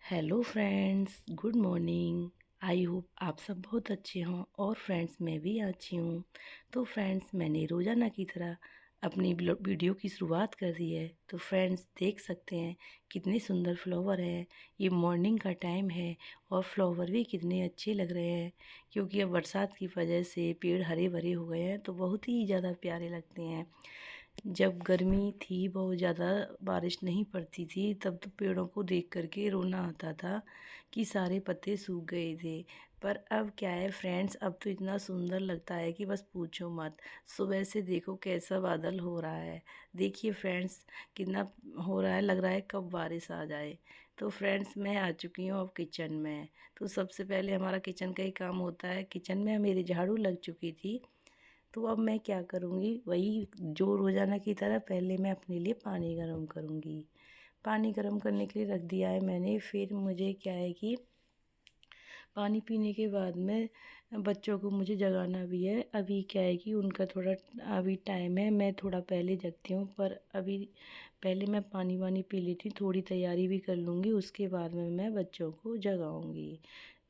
Hello friends, good morning. I hope आप सब बहुत अच्छे हों और फ्रेंड्स मैं भी अच्छी हूँ। तो फ्रेंड्स मैंने रोज़ाना की तरह अपनी वीडियो की शुरुआत कर दी है। तो फ्रेंड्स देख सकते हैं कितने सुंदर फ्लावर हैं। ये मॉर्निंग का टाइम है और फ्लावर भी कितने अच्छे लग रहे हैं, क्योंकि अब बरसात की वजह से पेड़ हरे भरे हो गए हैं तो बहुत ही ज़्यादा प्यारे लगते हैं। जब गर्मी थी, बहुत ज़्यादा बारिश नहीं पड़ती थी, तब तो पेड़ों को देख करके रोना आता था कि सारे पत्ते सूख गए थे। पर अब क्या है फ्रेंड्स, अब तो इतना सुंदर लगता है कि बस पूछो मत। सुबह से देखो कैसा बादल हो रहा है। देखिए फ्रेंड्स कितना हो रहा है, लग रहा है कब बारिश आ जाए। तो फ्रेंड्स मैं आ चुकी हूँ अब किचन में। तो सबसे पहले हमारा किचन का ही काम होता है। किचन में मेरी झाड़ू लग चुकी थी। तो अब मैं क्या करूँगी, वही जो रोज़ाना की तरह पहले मैं अपने लिए पानी गर्म करूँगी। पानी गर्म करने के लिए रख दिया है मैंने। फिर मुझे क्या है कि पानी पीने के बाद में बच्चों को मुझे जगाना भी है। अभी क्या है कि उनका थोड़ा अभी टाइम है, मैं थोड़ा पहले जगती हूँ, पर अभी पहले मैं पानी वानी पी लेती हूँ, थोड़ी तैयारी भी कर लूँगी, उसके बाद में मैं बच्चों को जगाऊँगी।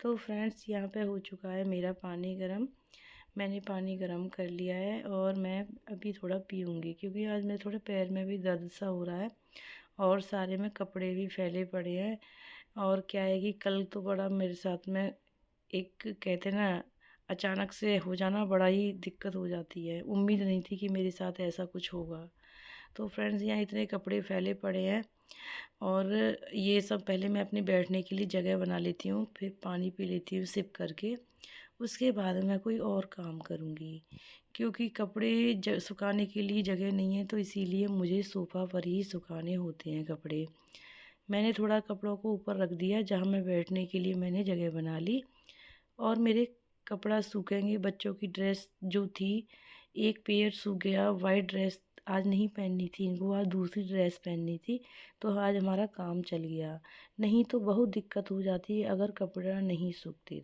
तो फ्रेंड्स यहाँ पे हो चुका है मेरा पानी गर्म। मैंने पानी गर्म कर लिया है और मैं अभी थोड़ा पीऊँगी, क्योंकि आज मेरे थोड़े पैर में भी दर्द सा हो रहा है और सारे में कपड़े भी फैले पड़े हैं। और क्या है कि कल तो बड़ा मेरे साथ में एक कहते ना, अचानक से हो जाना बड़ा ही दिक्कत हो जाती है। उम्मीद नहीं थी कि मेरे साथ ऐसा कुछ होगा। तो फ्रेंड्स यहाँ इतने कपड़े फैले पड़े हैं और ये सब पहले मैं अपने बैठने के लिए जगह बना लेती हूँ, फिर पानी पी लेती हूँ सिप करके। उसके बाद मैं कोई और काम करूँगी, क्योंकि कपड़े सुखाने के लिए जगह नहीं है, तो इसीलिए मुझे सोफ़ा पर ही सुखाने होते हैं कपड़े। मैंने थोड़ा कपड़ों को ऊपर रख दिया, जहाँ मैं बैठने के लिए मैंने जगह बना ली। और मेरे कपड़ा सूखेंगे। बच्चों की ड्रेस जो थी, एक पेयर सूख गया। वाइट ड्रेस आज नहीं पहननी थी इनको, आज दूसरी ड्रेस पहननी थी, तो आज हमारा काम चल गया। नहीं तो बहुत दिक्कत हो जाती है अगर कपड़ा नहीं सूखते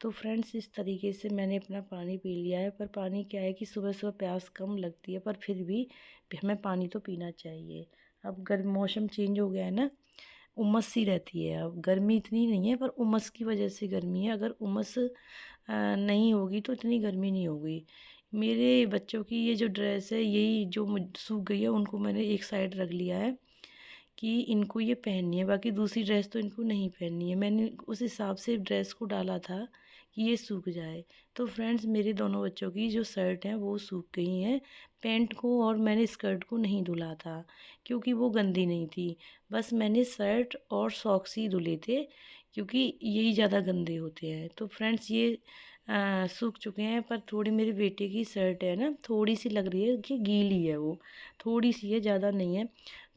तो फ्रेंड्स इस तरीके से मैंने अपना पानी पी लिया है। पर पानी क्या है कि सुबह सुबह प्यास कम लगती है, पर फिर भी हमें पानी तो पीना चाहिए। अब गर्म मौसम चेंज हो गया है ना, उमस सी रहती है। अब गर्मी इतनी नहीं है, पर उमस की वजह से गर्मी है। अगर उमस नहीं होगी तो इतनी गर्मी नहीं होगी। मेरे बच्चों की ये जो ड्रेस है, यही जो मुझ सूख गई है, उनको मैंने एक साइड रख लिया है कि इनको ये पहननी है, बाकी दूसरी ड्रेस तो इनको नहीं पहननी है। मैंने उस हिसाब से ड्रेस को डाला था कि ये सूख जाए। तो फ्रेंड्स मेरे दोनों बच्चों की जो शर्ट हैं वो सूख गई हैं। पैंट को और मैंने स्कर्ट को नहीं धुला था, क्योंकि वो गंदी नहीं थी। बस मैंने शर्ट और सॉक्स ही धुले थे, क्योंकि यही ज़्यादा गंदे होते हैं। तो फ्रेंड्स ये सूख चुके हैं। पर थोड़ी मेरे बेटे की शर्ट है ना, थोड़ी सी लग रही है कि गीली है, वो थोड़ी सी है, ज़्यादा नहीं है।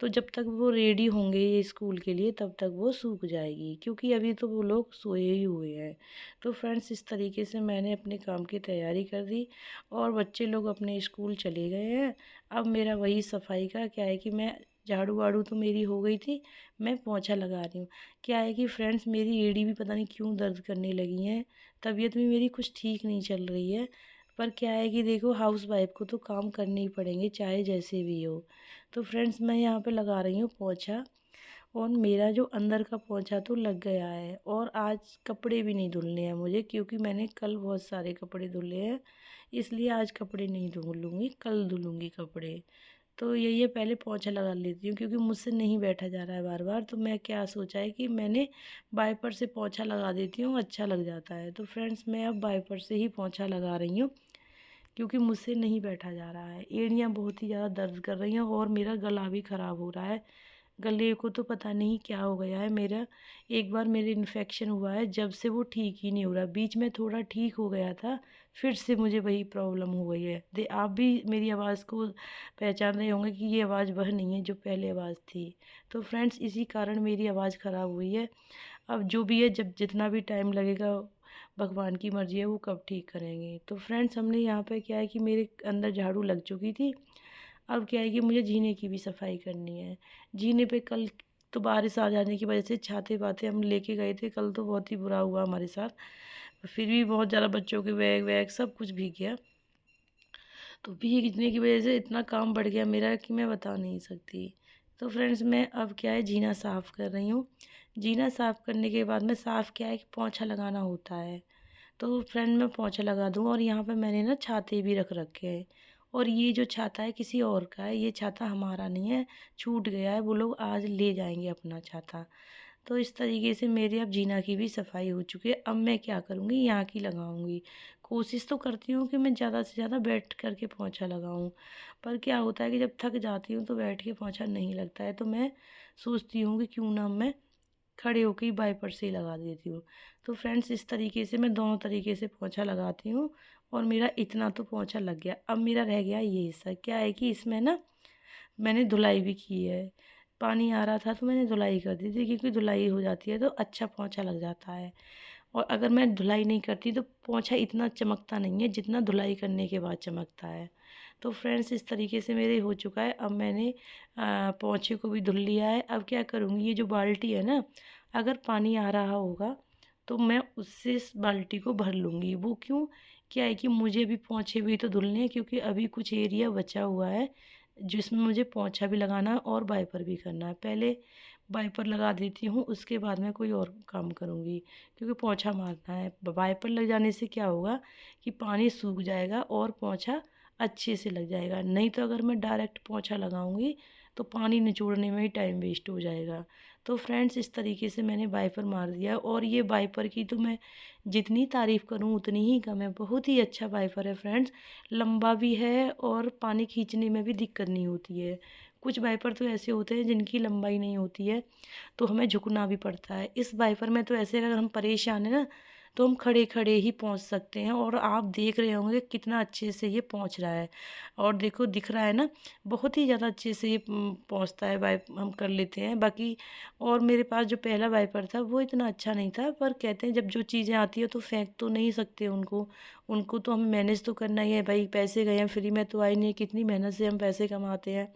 तो जब तक वो रेडी होंगे ये स्कूल के लिए, तब तक वो सूख जाएगी, क्योंकि अभी तो वो लोग सोए ही हुए हैं। तो फ्रेंड्स इस तरीके से मैंने अपने काम की तैयारी कर दी और बच्चे लोग अपने स्कूल चले गए हैं। अब मेरा वही सफाई का क्या है कि मैं झाड़ू वाड़ू तो मेरी हो गई थी, मैं पोंछा लगा रही हूँ। क्या है कि फ्रेंड्स मेरी एड़ी भी पता नहीं क्यों दर्द करने लगी है। तबीयत भी मेरी कुछ ठीक नहीं चल रही है। पर क्या है कि देखो, हाउस वाइफ को तो काम करने ही पड़ेंगे चाहे जैसे भी हो। तो फ्रेंड्स मैं यहाँ पे लगा रही हूँ पोंछा, और मेरा जो अंदर का पोंछा तो लग गया है। और आज कपड़े भी नहीं धुलने हैं मुझे, क्योंकि मैंने कल बहुत सारे कपड़े धुले हैं, इसलिए आज कपड़े नहीं धुलूँगी, कल धुलूँगी कपड़े। तो यही है, पहले पोंछा लगा लेती हूँ, क्योंकि मुझसे नहीं बैठा जा रहा है बार बार। तो मैं क्या सोचा है कि मैंने वाइपर से पोंछा लगा देती हूँ, अच्छा लग जाता है। तो फ्रेंड्स मैं अब वाइपर से ही पोंछा लगा रही हूँ, क्योंकि मुझसे नहीं बैठा जा रहा है। एड़ियाँ बहुत ही ज़्यादा दर्द कर रही हैं और मेरा गला भी ख़राब हो रहा है। गले को तो पता नहीं क्या हो गया है मेरा। एक बार मेरे इन्फेक्शन हुआ है, जब से वो ठीक ही नहीं हो रहा। बीच में थोड़ा ठीक हो गया था, फिर से मुझे वही प्रॉब्लम हो गई है। आप भी मेरी आवाज़ को पहचान रहे होंगे कि ये आवाज़ वह नहीं है जो पहले आवाज़ थी। तो फ्रेंड्स इसी कारण मेरी आवाज़ ख़राब हुई है। अब जो भी है, जब जितना भी टाइम लगेगा, भगवान की मर्ज़ी है वो कब ठीक करेंगे। तो फ्रेंड्स हमने यहाँ पे क्या है कि मेरे अंदर झाड़ू लग चुकी थी। अब क्या है कि मुझे जीने की भी सफाई करनी है। जीने पे कल तो बारिश आ जाने की वजह से छाते पाते हम लेके गए थे, कल तो बहुत ही बुरा हुआ हमारे साथ। फिर भी बहुत ज़्यादा बच्चों के बैग वैग सब कुछ भीग गया। तो भीगने की वजह से इतना काम बढ़ गया मेरा कि मैं बता नहीं सकती। तो फ्रेंड्स मैं अब क्या है, जीना साफ़ कर रही हूँ। जीना साफ़ करने के बाद में साफ़ क्या है कि पोंछा लगाना होता है। तो फ्रेंड मैं पोंछा लगा दूँ और यहाँ पे मैंने ना छाते भी रख रखे हैं। और ये जो छाता है किसी और का है, ये छाता हमारा नहीं है, छूट गया है, वो लोग आज ले जाएँगे अपना छाता। तो इस तरीके से मेरे अब जीना की भी सफाई हो चुकी है। अब मैं क्या करूँगी, यहाँ की लगाऊँगी। कोशिश तो करती हूँ कि मैं ज़्यादा से ज़्यादा बैठ कर के पोंछा लगाऊँ, पर क्या होता है कि जब थक जाती हूँ तो बैठ के पोंछा नहीं लगता है। तो मैं सोचती हूँ कि क्यों ना मैं खड़े होके ही वाइपर से ही लगा देती हूँ। तो फ्रेंड्स इस तरीके से मैं दोनों तरीके से पोंछा लगाती हूँ और मेरा इतना तो पोंछा लग गया। अब मेरा रह गया ये हिस्सा, क्या है कि इसमें ना मैंने धुलाई भी की है। पानी आ रहा था तो मैंने धुलाई कर दी थी, क्योंकि धुलाई हो जाती है तो अच्छा पोंछा लग जाता है। और अगर मैं धुलाई नहीं करती तो पोंछा इतना चमकता नहीं है जितना धुलाई करने के बाद चमकता है। तो फ्रेंड्स इस तरीके से मेरे हो चुका है। अब मैंने पोंछे को भी धुल लिया है। अब क्या करूँगी, ये जो बाल्टी है ना, अगर पानी आ रहा होगा तो मैं उससे इस बाल्टी को भर लूँगी। वो क्यों, क्या है कि मुझे अभी पोंछे भी तो धुलने हैं, क्योंकि अभी कुछ एरिया बचा हुआ है जिसमें मुझे पोंछा भी लगाना है और वाइपर भी करना है। पहले वाइपर लगा देती हूँ, उसके बाद मैं कोई और काम करूँगी, क्योंकि पोंछा मारना है। वाइपर लग जाने से क्या होगा कि पानी सूख जाएगा और पोंछा अच्छे से लग जाएगा। नहीं तो अगर मैं डायरेक्ट पोंछा लगाऊँगी तो पानी निचोड़ने में ही टाइम वेस्ट हो जाएगा। तो फ्रेंड्स इस तरीके से मैंने वाइपर मार दिया, और ये वाइपर की तो मैं जितनी तारीफ़ करूँ उतनी ही कम है। बहुत ही अच्छा वाइपर है फ्रेंड्स, लंबा भी है और पानी खींचने में भी दिक्कत नहीं होती है। कुछ वाइपर तो ऐसे होते हैं जिनकी लंबाई नहीं होती है, तो हमें झुकना भी पड़ता है। इस वाइपर में तो ऐसे अगर हम परेशान हैं ना, तो हम खड़े-खड़े ही पहुँच सकते हैं, और आप देख रहे होंगे कितना अच्छे से ये पहुँच रहा है। और देखो दिख रहा है ना, बहुत ही ज़्यादा अच्छे से ये पहुँचता है, वाइप हम कर लेते हैं। बाकी और मेरे पास जो पहला वाइपर था वो इतना अच्छा नहीं था, पर कहते हैं जब जो चीज़ें आती हैं तो फेंक तो नहीं सकते उनको। उनको तो हमें मैनेज तो करना ही है भाई, पैसे गए हैं, फ्री में तो आए नहीं है, कितनी मेहनत से हम पैसे कमाते हैं।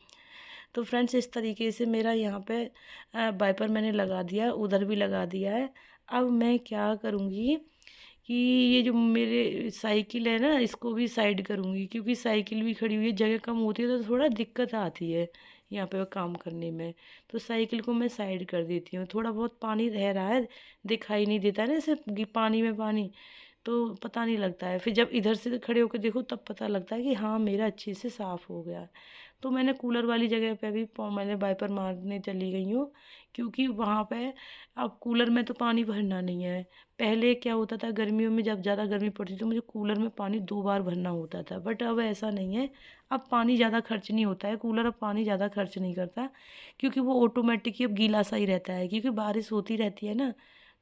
तो फ्रेंड्स इस तरीके से मेरा यहाँ पे वाइपर मैंने लगा दिया, उधर भी लगा दिया है। अब मैं क्या करूँगी कि ये जो मेरे साइकिल है ना, इसको भी साइड करूँगी, क्योंकि साइकिल भी खड़ी हुई है, जगह कम होती है तो थोड़ा दिक्कत आती है यहाँ पे काम करने में। तो साइकिल को मैं साइड कर देती हूँ। थोड़ा बहुत पानी रह रहा है, दिखाई नहीं देता है ना, ऐसे पानी में पानी, तो पता नहीं लगता है। फिर जब इधर से खड़े होकर देखो तब पता लगता है कि हाँ मेरा अच्छे से साफ़ हो गया। तो मैंने कूलर वाली जगह पे भी मैंने वाइपर मारने चली गई हूँ, क्योंकि वहाँ पे अब कूलर में तो पानी भरना नहीं है। पहले क्या होता था, गर्मियों में जब ज़्यादा गर्मी पड़ती तो मुझे कूलर में पानी 2 बार भरना होता था, बट अब ऐसा नहीं है। अब पानी ज़्यादा खर्च नहीं होता है, कूलर अब पानी ज़्यादा खर्च नहीं करता, क्योंकि वो ऑटोमेटिक ही अब गीला सा ही रहता है, क्योंकि बारिश होती रहती है ना,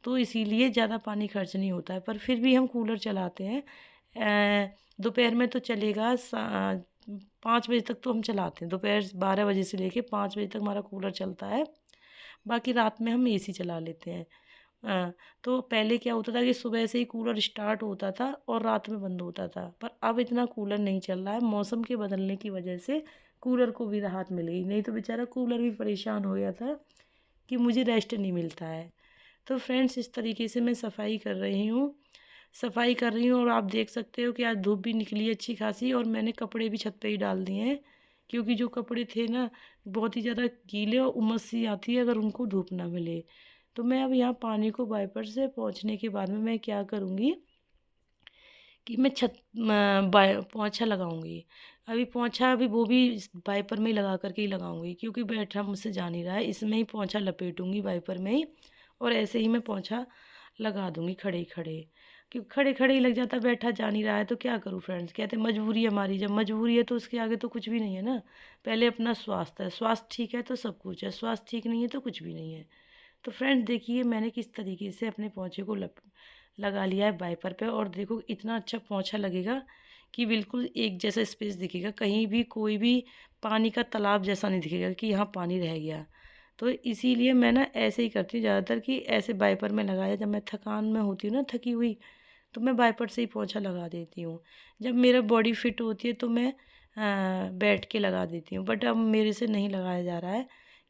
तो इसीलिए ज़्यादा पानी खर्च नहीं होता है। पर फिर भी हम कूलर चलाते हैं। दोपहर में तो चलेगा, 5 बजे तक तो हम चलाते हैं, दोपहर 12 बजे से लेके 5 बजे तक हमारा कूलर चलता है। बाकी रात में हम एसी चला लेते हैं। तो पहले क्या होता था कि सुबह से ही कूलर स्टार्ट होता था और रात में बंद होता था, पर अब इतना कूलर नहीं चल रहा है। मौसम के बदलने की वजह से कूलर को भी राहत मिल गई, नहीं तो बेचारा कूलर भी परेशान हो गया था कि मुझे रेस्ट नहीं मिलता है। तो फ्रेंड्स इस तरीके से मैं सफाई कर रही हूँ, और आप देख सकते हो कि आज धूप भी निकली है अच्छी खासी, और मैंने कपड़े भी छत पे ही डाल दिए हैं, क्योंकि जो कपड़े थे ना बहुत ही ज़्यादा गीले और उमस सी आती है अगर उनको धूप ना मिले। तो मैं अब यहाँ पानी को वाइपर से पोंछने के बाद में मैं क्या करूँगी कि मैं पोंछा लगाऊंगी। अभी पोंछा अभी वो भी इस वाइपर में ही लगा करके ही लगाऊंगी, क्योंकि बैठा मुझसे जा नहीं रहा है, इसमें ही पोंछा लपेटूंगी वाइपर में ही, और ऐसे ही मैं पोंछा लगा दूंगी खड़े ही खड़े। क्योंकि खड़े खड़े ही लग जाता, बैठा जा नहीं रहा है तो क्या करूँ फ्रेंड्स, कहते हैं मजबूरी है हमारी, जब मजबूरी है तो उसके आगे तो कुछ भी नहीं है ना। पहले अपना स्वास्थ्य है, स्वास्थ्य ठीक है तो सब कुछ है, स्वास्थ्य ठीक नहीं है तो कुछ भी नहीं है। तो फ्रेंड्स देखिए मैंने किस तरीके से अपने पोंछे को लगा लिया है वाइपर पे, और देखो इतना अच्छा पोंछा लगेगा कि बिल्कुल एक जैसा स्पेस दिखेगा, कहीं भी कोई भी पानी का तालाब जैसा नहीं दिखेगा कि यहाँ पानी रह गया। तो इसीलिए मैं ना ऐसे ही करती हूँ ज़्यादातर, कि ऐसे वाइपर में लगाया, जब मैं थकान में होती हूँ ना, थकी हुई, तो मैं वाइपर से ही पोंछा लगा देती हूँ। जब मेरा बॉडी फिट होती है तो मैं बैठ के लगा देती हूँ, बट अब मेरे से नहीं लगाया जा रहा है,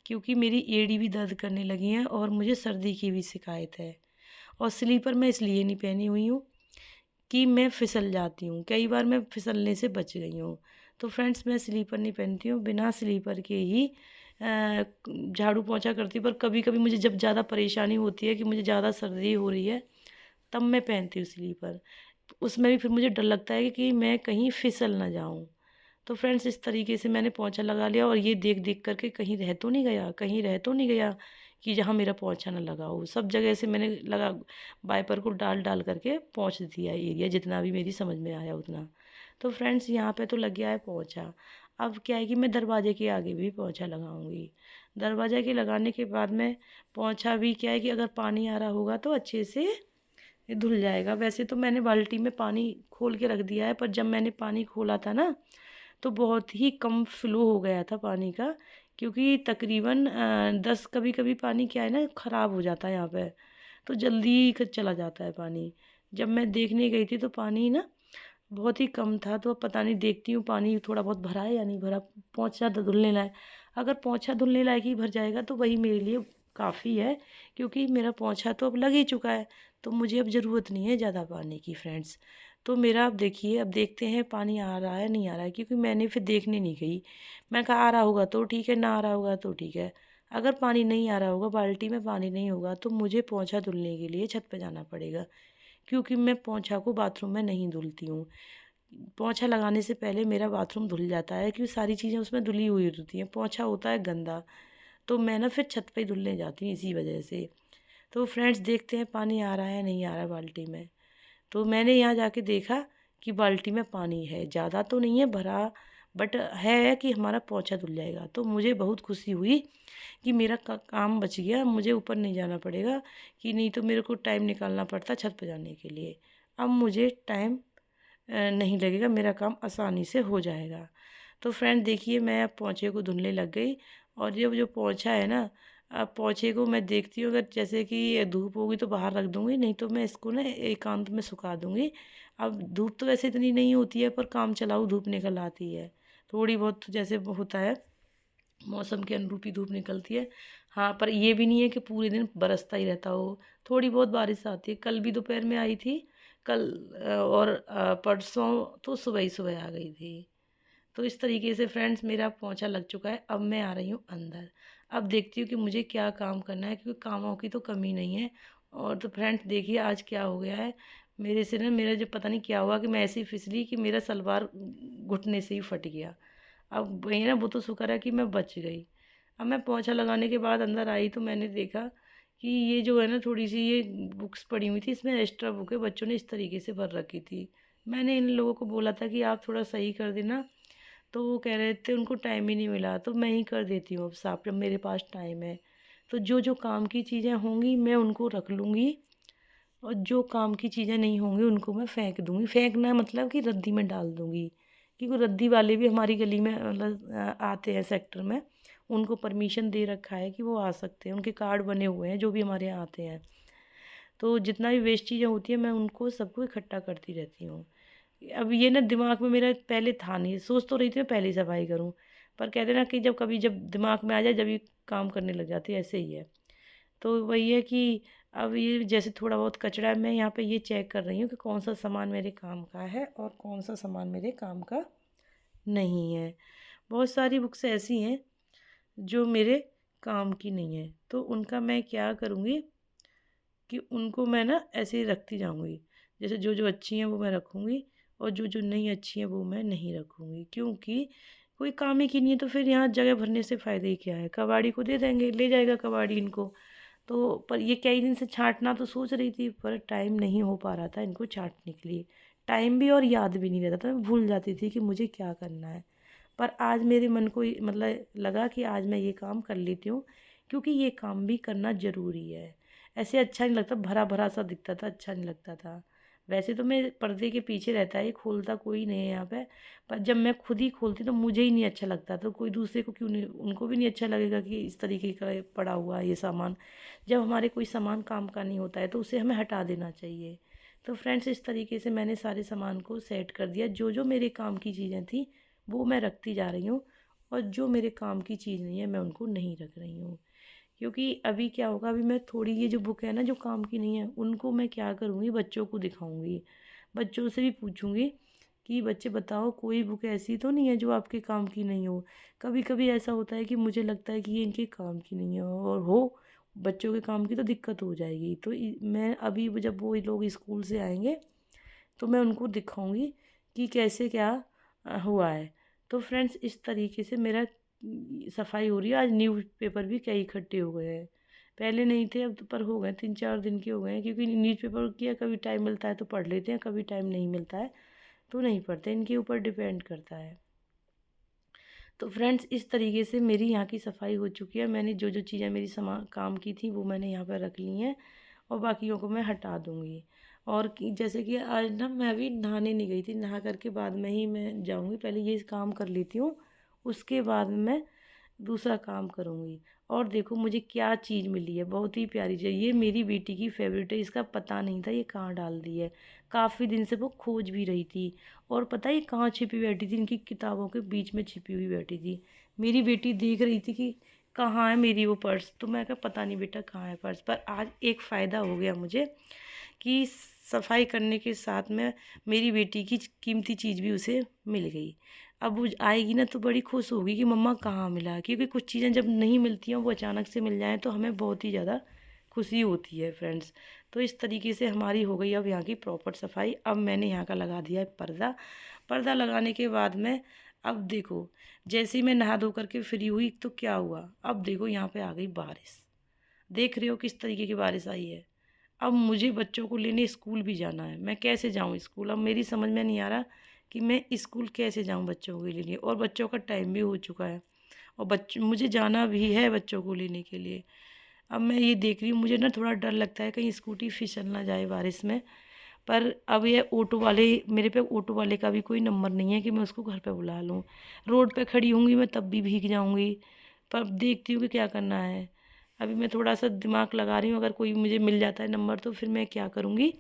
क्योंकि मेरी एड़ी भी दर्द करने लगी है और मुझे सर्दी की भी शिकायत है। और स्लीपर मैं इसलिए नहीं पहनी हुई हूँ कि मैं फिसल जाती हूँ, कई बार मैं फिसलने से बच गई हूँ। तो फ्रेंड्स मैं स्लीपर नहीं पहनती हूँ, बिना स्लीपर के ही झाड़ू पोंछा करती हूँ, पर कभी-कभी मुझे जब ज़्यादा परेशानी होती है कि मुझे ज़्यादा सर्दी हो रही है, तब मैं पहनती हूँ स्लीपर। उसमें भी फिर मुझे डर लगता है कि मैं कहीं फिसल ना जाऊँ। तो फ्रेंड्स इस तरीके से मैंने पोंछा लगा लिया, और ये देख-देख कर के कहीं रह तो नहीं गया, कहीं रह तो नहीं गया कि जहाँ मेरा पोंछा ना लगा हो। सब जगह से मैंने लगा वाइपर को डाल-डाल करके पोंछ दिया एरिया, जितना भी मेरी समझ में आया उतना। तो फ्रेंड्स यहाँ पे तो लग गया है पोंछा। अब क्या है कि मैं दरवाजे के आगे भी पोंछा लगाऊँगी। दरवाज़ा के लगाने के बाद में पोंछा भी क्या है कि अगर पानी आ रहा होगा तो अच्छे से धुल जाएगा। वैसे तो मैंने बाल्टी में पानी खोल के रख दिया है, पर जब मैंने पानी खोला था ना, तो बहुत ही कम फ़्लो हो गया था पानी का, क्योंकि तकरीबन 10 कभी-कभी पानी क्या है ना ख़राब हो जाता है यहाँ पे, तो जल्दी चला जाता है पानी। जब मैं देखने गई थी तो पानी ना बहुत ही कम था, तो अब पता नहीं, देखती हूँ पानी थोड़ा बहुत भरा है या नहीं भरा, पोंछा धुलने लायक। अगर पोंछा धुलने लायक ही भर जाएगा तो वही मेरे लिए काफ़ी है, क्योंकि मेरा पोंछा तो अब लग ही चुका है, तो मुझे अब ज़रूरत नहीं है ज़्यादा पानी की फ्रेंड्स। तो मेरा अब देखिए, अब देखते हैं पानी आ रहा है नहीं आ रहा है, क्योंकि मैंने फिर देखने नहीं गई। मैं कहा आ रहा होगा तो ठीक है, ना आ रहा होगा तो ठीक है। अगर पानी नहीं आ रहा होगा, बाल्टी में पानी नहीं होगा, तो मुझे पोंछा धुलने के लिए छत पे जाना पड़ेगा, क्योंकि मैं पोंछा को बाथरूम में नहीं धुलती हूँ। पोंछा लगाने से पहले मेरा बाथरूम धुल जाता है, क्योंकि सारी चीज़ें उसमें धुली हुई होती हैं, पोंछा होता है गंदा, तो मैं ना फिर छत पे ही धुलने जाती हूँ इसी वजह से। तो फ्रेंड्स देखते हैं पानी आ रहा है नहीं आ रहा है बाल्टी में। तो मैंने यहाँ जाके देखा कि बाल्टी में पानी है, ज़्यादा तो नहीं है भरा, बट है कि हमारा पोंछा धुल जाएगा। तो मुझे बहुत खुशी हुई कि मेरा काम बच गया, मुझे ऊपर नहीं जाना पड़ेगा, कि नहीं तो मेरे को टाइम निकालना पड़ता छत पे जाने के लिए। अब मुझे टाइम नहीं लगेगा, मेरा काम आसानी से हो जाएगा। तो फ्रेंड देखिए, मैं अब पोंछे को धुलने लग गई, और ये जो पोंछा है ना, अब पोंछे को मैं देखती हूँ, अगर जैसे कि धूप होगी तो बाहर रख दूँगी, नहीं तो मैं इसको ना एकांत में सुखा दूँगी। अब धूप तो वैसे इतनी नहीं होती है, पर काम चलाऊ धूप निकल आती है। थोड़ी बहुत जैसे होता है, मौसम के अनुरूप ही धूप निकलती है। हाँ, पर ये भी नहीं है कि पूरे दिन बरसता ही रहता हो, थोड़ी बहुत बारिश आती है। कल भी दोपहर में आई थी, कल और परसों तो सुबह ही सुबह आ गई थी। तो इस तरीके से फ्रेंड्स मेरा पोंछा लग चुका है। अब मैं आ रही हूँ अंदर। अब देखती हूँ कि मुझे क्या काम करना है, क्योंकि कामों की तो कमी नहीं है। और तो फ्रेंड्स देखिए आज क्या हो गया है, मेरे से ना, मेरा जो पता नहीं क्या हुआ कि मैं ऐसी फिसली कि मेरा सलवार घुटने से ही फट गया। अब वही ना, वो तो शुक्र है कि मैं बच गई। अब मैं पोंछा लगाने के बाद अंदर आई तो मैंने देखा कि ये जो है ना, थोड़ी सी ये बुक्स पड़ी हुई थी, इसमें एक्स्ट्रा बुक है, बच्चों ने इस तरीके से भर रखी थी। मैंने इन लोगों को बोला था कि आप थोड़ा सही कर देना, तो वो कह रहे थे उनको टाइम ही नहीं मिला, तो मैं ही कर देती हूँ अब साफ जब मेरे पास टाइम है। तो जो जो काम की चीज़ें होंगी मैं उनको रख लूँगी, और जो काम की चीज़ें नहीं होंगी उनको मैं फेंक दूँगी। फेंकना मतलब कि रद्दी में डाल दूँगी, क्योंकि रद्दी वाले भी हमारी गली में मतलब आते हैं सेक्टर में, उनको परमिशन दे रखा है कि वो आ सकते हैं, उनके कार्ड बने हुए हैं जो भी हमारे यहाँ आते हैं। तो जितना भी वेस्ट चीज़ें होती हैं मैं उनको सबको इकट्ठा करती रहती हूँ। अब ये ना दिमाग में मेरा पहले था नहीं, सोच तो रही थी मैं पहले ही सफाई करूँ, पर कहते हैं ना कि जब कभी जब दिमाग में आ जाए जब ये काम करने लग जाती है, ऐसे ही है। तो वही है कि अब ये जैसे थोड़ा बहुत कचरा है, मैं यहाँ पे ये चेक कर रही हूँ कि कौन सा सामान मेरे काम का है और कौन सा सामान मेरे काम का नहीं है। बहुत सारी बुक्स ऐसी हैं जो मेरे काम की नहीं है, तो उनका मैं क्या करूँगी कि उनको मैं ना ऐसे ही रखती जाऊँगी। जैसे जो जो अच्छी हैं वो मैं रखूँगी, और जो जो नहीं अच्छी हैं वो मैं नहीं रखूँगी, क्योंकि कोई काम ही की नहीं है तो फिर यहाँ जगह भरने से फ़ायदा ही क्या है। कबाड़ी को दे देंगे, ले जाएगा कबाड़ी इनको। तो पर ये कई दिन से छाँटना तो सोच रही थी, पर टाइम नहीं हो पा रहा था इनको छाँटने के लिए। टाइम भी और याद भी नहीं रहता था, मैं भूल जाती थी कि मुझे क्या करना है। पर आज मेरे मन को मतलब लगा कि आज मैं ये काम कर लेती हूँ, क्योंकि ये काम भी करना ज़रूरी है। ऐसे अच्छा नहीं लगता, भरा-भरा सा दिखता था, अच्छा नहीं लगता था। वैसे तो मैं पर्दे के पीछे रहता है, ये खोलता कोई नहीं है यहाँ पे, पर जब मैं खुद ही खोलती तो मुझे ही नहीं अच्छा लगता, तो कोई दूसरे को क्यों नहीं, उनको भी नहीं अच्छा लगेगा कि इस तरीके का ये पड़ा हुआ है ये सामान। जब हमारे कोई सामान काम का नहीं होता है तो उसे हमें हटा देना चाहिए। तो फ्रेंड्स इस तरीके से मैंने सारे सामान को सेट कर दिया, जो-जो मेरे काम की चीज़ें थी वो मैं रखती जा रही हूँ, और जो मेरे काम की चीज़ नहीं है मैं उनको नहीं रख रही हूँ। क्योंकि अभी क्या होगा, अभी मैं थोड़ी ये जो बुक है ना जो काम की नहीं है उनको मैं क्या करूँगी, बच्चों को दिखाऊँगी। बच्चों से भी पूछूँगी कि बच्चे बताओ कोई बुक ऐसी तो नहीं है जो आपके काम की नहीं हो। कभी कभी ऐसा होता है कि मुझे लगता है कि ये इनके काम की नहीं है, और हो बच्चों के काम की तो दिक्कत हो जाएगी। तो मैं अभी जब वो लोग स्कूल से आएंगे तो मैं उनको दिखाऊंगी कि कैसे क्या हुआ है। तो फ्रेंड्स इस तरीके से मेरा सफाई हो रही है। आज न्यूज़पेपर भी कई इकट्ठे हो गए हैं, पहले नहीं थे अब तो, पर हो गए 3-4 दिन के हो गए हैं, क्योंकि न्यूज़पेपर किया कभी टाइम मिलता है तो पढ़ लेते हैं, कभी टाइम नहीं मिलता है तो नहीं पढ़ते, इनके ऊपर डिपेंड करता है। तो फ्रेंड्स इस तरीके से मेरी यहाँ की सफाई हो चुकी है। मैंने जो जो चीज़ें मेरी काम की थी वो मैंने यहाँ पर रख ली हैं, और बाकियों को मैं हटा दूँगी। और जैसे कि आज ना मैं अभी नहाने नहीं गई थी, नहा करके बाद में ही मैं जाऊँगी, पहले ये काम कर लेती हूँ, उसके बाद मैं दूसरा काम करूँगी। और देखो मुझे क्या चीज़ मिली है, बहुत ही प्यारी चीज़। ये मेरी बेटी की फेवरेट है, इसका पता नहीं था ये कहाँ डाल दी है। काफ़ी दिन से वो खोज भी रही थी, और पता है ये कहाँ छिपी बैठी थी, इनकी किताबों के बीच में छिपी हुई बैठी थी। मेरी बेटी देख रही थी कि कहाँ है मेरी वो पर्स, तो मैं कहा पता नहीं बेटा कहाँ है पर्स। पर आज एक फ़ायदा हो गया मुझे कि सफाई करने के साथ में मेरी बेटी की कीमती चीज़ भी उसे मिल गई। अब वो आएगी ना तो बड़ी खुश होगी कि मम्मा कहाँ मिला, क्योंकि कुछ चीज़ें जब नहीं मिलती हैं वो अचानक से मिल जाएँ तो हमें बहुत ही ज़्यादा खुशी होती है फ्रेंड्स। तो इस तरीके से हमारी हो गई अब यहाँ की प्रॉपर सफाई। अब मैंने यहाँ का लगा दिया है पर्दा। पर्दा लगाने के बाद में अब देखो, जैसे ही मैं नहा धो करके फ्री हुई तो क्या हुआ, अब देखो यहाँ पे आ गई बारिश। देख रहे हो किस तरीके की बारिश आई है। अब मुझे बच्चों को लेने स्कूल भी जाना है, मैं कैसे जाऊँ स्कूल। अब मेरी समझ में नहीं आ रहा कि मैं स्कूल कैसे जाऊँ बच्चों को लेने, और बच्चों का टाइम भी हो चुका है, और मुझे जाना भी है बच्चों को लेने के लिए। अब मैं ये देख रही हूँ, मुझे ना थोड़ा डर लगता है कहीं स्कूटी फिसल ना जाए बारिश में। पर अब ये ऑटो वाले, मेरे पे ऑटो वाले का भी कोई नंबर नहीं है कि मैं उसको घर पे बुला लूँ। रोड पे खड़ी होंगी मैं तब भी भीग जाऊँगी। पर अब देखती हूँ कि क्या करना है। अभी मैं थोड़ा सा दिमाग लगा रही हूँ, अगर कोई मुझे मिल जाता है नंबर तो फिर मैं क्या करूँगी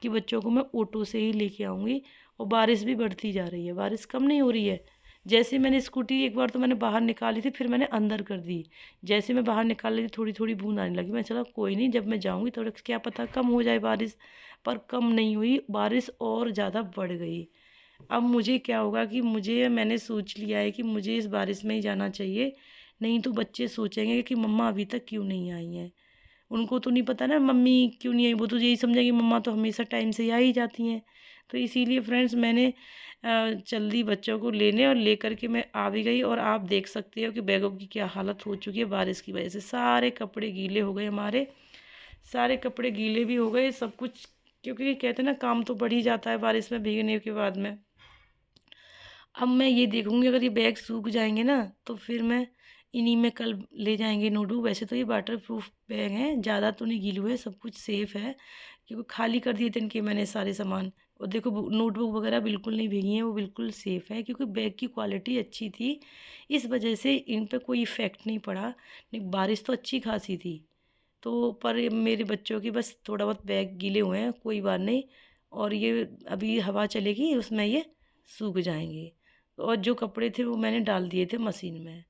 कि बच्चों को मैं ऑटो से ही लेके आऊँगी। और बारिश भी बढ़ती जा रही है, बारिश कम नहीं हो रही है। जैसे मैंने स्कूटी एक बार तो मैंने बाहर निकाली थी, फिर मैंने अंदर कर दी। जैसे मैं बाहर निकाल रही थी थोड़ी थोड़ी बूंद आने लगी। मैं चला कोई नहीं, जब मैं जाऊँगी थोड़ा क्या पता कम हो जाए बारिश। पर कम नहीं हुई, बारिश और ज़्यादा बढ़ गई। अब मुझे क्या होगा कि मैंने सोच लिया है कि मुझे इस बारिश में ही जाना चाहिए, नहीं तो बच्चे सोचेंगे कि मम्मा अभी तक क्यों नहीं आई हैं। उनको तो नहीं पता ना मम्मी क्यों नहीं आई, वो तो यही समझेंगे मम्मा तो हमेशा टाइम से आ ही जाती हैं। तो इसीलिए फ्रेंड्स मैंने जल्दी बच्चों को लेने और लेकर के मैं आ भी गई। और आप देख सकते हो कि बैगों की क्या हालत हो चुकी है बारिश की वजह से। सारे कपड़े गीले हो गए हमारे, सारे कपड़े गीले भी हो गए सब कुछ, क्योंकि कहते हैं ना काम तो बढ़ ही जाता है बारिश में भीगने के बाद में। अब मैं ये देखूँगी अगर ये बैग सूख जाएँगे ना तो फिर मैं इन्हीं में कल ले जाएँगे नोटबुक। वैसे तो ये वाटर प्रूफ बैग हैं, ज़्यादा तो नहीं गीले हुए, सब कुछ सेफ़ है, क्योंकि खाली कर दिए थे इनके मैंने सारे सामान। और देखो नोटबुक वगैरह बिल्कुल नहीं भीगी हैं, वो बिल्कुल सेफ़ है, क्योंकि बैग की क्वालिटी अच्छी थी। इस वजह से इन पे कोई इफ़ेक्ट नहीं पड़ा। नहीं बारिश तो अच्छी खासी थी, तो पर ये मेरे बच्चों की बस थोड़ा बहुत बैग गीले हुए हैं, कोई बात नहीं। और ये अभी हवा चलेगी उसमें ये सूख जाएँगे। और जो कपड़े थे वो मैंने डाल दिए थे मशीन में।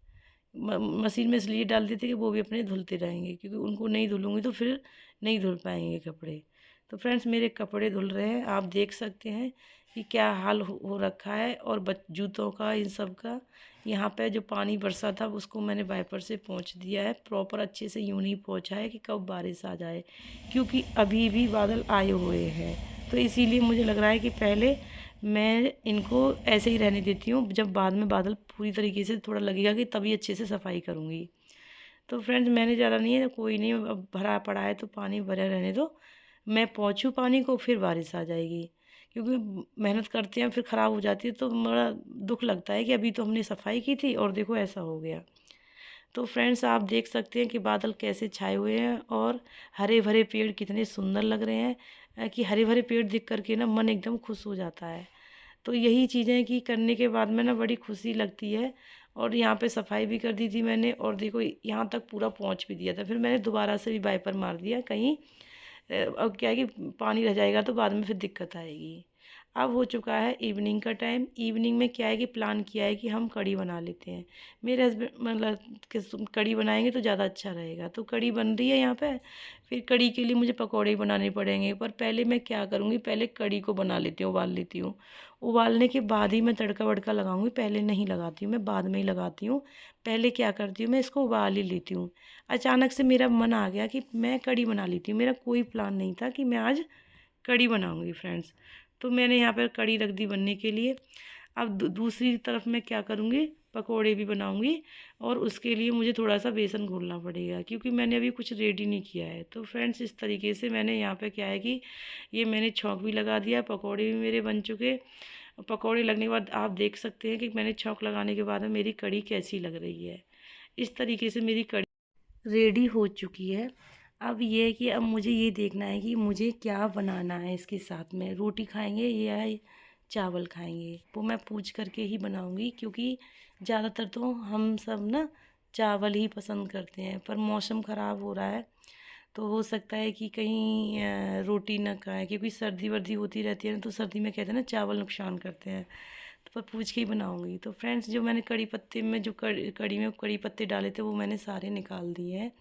मशीन में इसलिए डाल दिए थे कि वो भी अपने धुलते रहेंगे, क्योंकि उनको नहीं धुलूँगी तो फिर नहीं धुल पाएँगे कपड़े। तो फ्रेंड्स मेरे कपड़े धुल रहे हैं, आप देख सकते हैं कि क्या हाल हो रखा है। और जूतों का इन सब का, यहाँ पे जो पानी बरसा था उसको मैंने वाइपर से पोंछ दिया है प्रॉपर, अच्छे से यूँ नहीं पोंछा है कि कब बारिश आ जाए, क्योंकि अभी भी बादल आए हुए हैं। तो इसीलिए मुझे लग रहा है कि पहले मैं इनको ऐसे ही रहने देती हूँ, जब बाद में बादल पूरी तरीके से थोड़ा लगेगा कि तभी अच्छे से सफाई करूँगी। तो फ्रेंड्स मैंने ज़्यादा नहीं है, कोई नहीं, अब भरा पड़ा है तो पानी भरा रहने दो, मैं पोंछूँ पानी को फिर बारिश आ जाएगी। क्योंकि मेहनत करते हैं फिर ख़राब हो जाती है तो बड़ा दुःख लगता है कि अभी तो हमने सफाई की थी और देखो ऐसा हो गया। तो फ्रेंड्स आप देख सकते हैं कि बादल कैसे छाए हुए हैं, और हरे भरे पेड़ कितने सुंदर लग रहे हैं, कि हरे भरे पेड़ देख करके ना मन एकदम खुश हो जाता है। तो यही चीज़ें कि करने के बाद में ना बड़ी खुशी लगती है। और यहाँ पे सफाई भी कर दी थी मैंने, और देखो यहाँ तक पूरा पहुँच भी दिया था, फिर मैंने दोबारा से भी वाइपर मार दिया कहीं अब क्या है कि पानी रह जाएगा तो बाद में फिर दिक्कत आएगी। अब हो चुका है इवनिंग का टाइम। इवनिंग में क्या है कि प्लान किया है कि हम कढ़ी बना लेते हैं। मेरे हस्बैंड मतलब कि कढ़ी बनाएंगे तो ज़्यादा अच्छा रहेगा, तो कढ़ी बन रही है यहाँ पे। फिर कढ़ी के लिए मुझे पकौड़े बनाने पड़ेंगे, पर पहले मैं क्या करूँगी, पहले कढ़ी को बना लेती हूँ, उबाल लेती हूँ। उबालने के बाद ही मैं तड़का वड़का लगाऊंगी, पहले नहीं लगाती हूँ, मैं बाद में ही लगाती हूँ। पहले क्या करती हूँ, मैं इसको उबाल ही लेती हूँ। अचानक से मेरा मन आ गया कि मैं कढ़ी बना लेती हूँ। मेरा कोई प्लान नहीं था कि मैं आज कढ़ी बनाऊंगी फ्रेंड्स। तो मैंने यहाँ पर कढ़ी रख दी बनने के लिए। अब दूसरी तरफ मैं क्या करूँगी, पकोड़े भी बनाऊंगी, और उसके लिए मुझे थोड़ा सा बेसन घोलना पड़ेगा, क्योंकि मैंने अभी कुछ रेडी नहीं किया है। तो फ्रेंड्स इस तरीके से मैंने यहाँ पे क्या है कि ये मैंने छौंक भी लगा दिया, पकोड़े भी मेरे बन चुके। पकोड़े लगने के बाद आप देख सकते हैं कि मैंने छौंक लगाने के बाद में मेरी कढ़ी कैसी लग रही है। इस तरीके से मेरी कढ़ी रेडी हो चुकी है। अब ये है कि अब मुझे ये देखना है कि मुझे क्या बनाना है इसके साथ में, रोटी खाएंगे या चावल खाएंगे, वो मैं पूछ करके ही बनाऊंगी, क्योंकि ज़्यादातर तो हम सब ना चावल ही पसंद करते हैं। पर मौसम ख़राब हो रहा है, तो हो सकता है कि कहीं रोटी ना खाएं, क्योंकि सर्दी वर्दी होती रहती है ना, तो सर्दी में कहते हैं ना चावल नुकसान करते हैं। तो पर पूछ के ही बनाऊंगी। तो फ्रेंड्स जो मैंने कड़ी पत्ते में जो कड़ी में कड़ी पत्ते डाले थे वो मैंने सारे निकाल दिए हैं,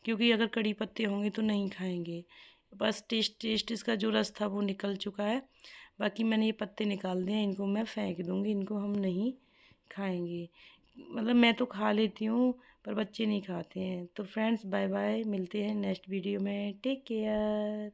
क्योंकि अगर कड़ी पत्ते होंगे तो नहीं खाएंगे। बस टेस्ट टेस्ट इसका जो रस था वो निकल चुका है। बाकी मैंने ये पत्ते निकाल दिए हैं, इनको मैं फेंक दूँगी, इनको हम नहीं खाएंगे। मतलब मैं तो खा लेती हूँ, पर बच्चे नहीं खाते हैं। तो फ्रेंड्स बाय बाय, मिलते हैं नेक्स्ट वीडियो में, टेक केयर।